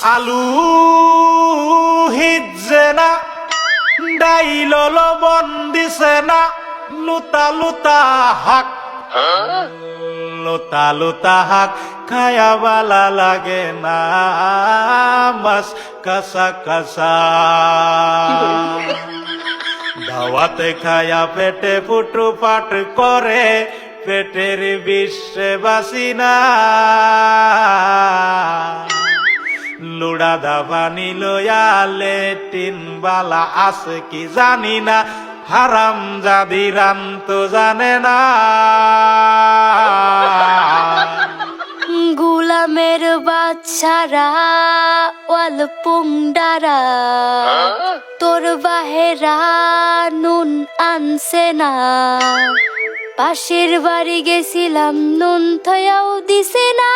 আলু হিজে না ডাইল লবণ দিছে না লুতা লুতা হাক লুতা লুতা হাক খায়া বালা লাগে না মাছ কাঁচা কাঁচা দাওয়াতে খায়া পেটে ফুটু পাট করে পেটের বিশ্বে বাসি না লুড়া দাবা নিলয়া লেটিন বালা আছে কি জানি না হারাম জাদি রান তো জানে না গুলামের বাচ্চারা ওয়াল পুংডারা তোর বাহেরা নুন আনছে না পাশের বাড়ি গেছিলাম নুন থয়াও দিছে না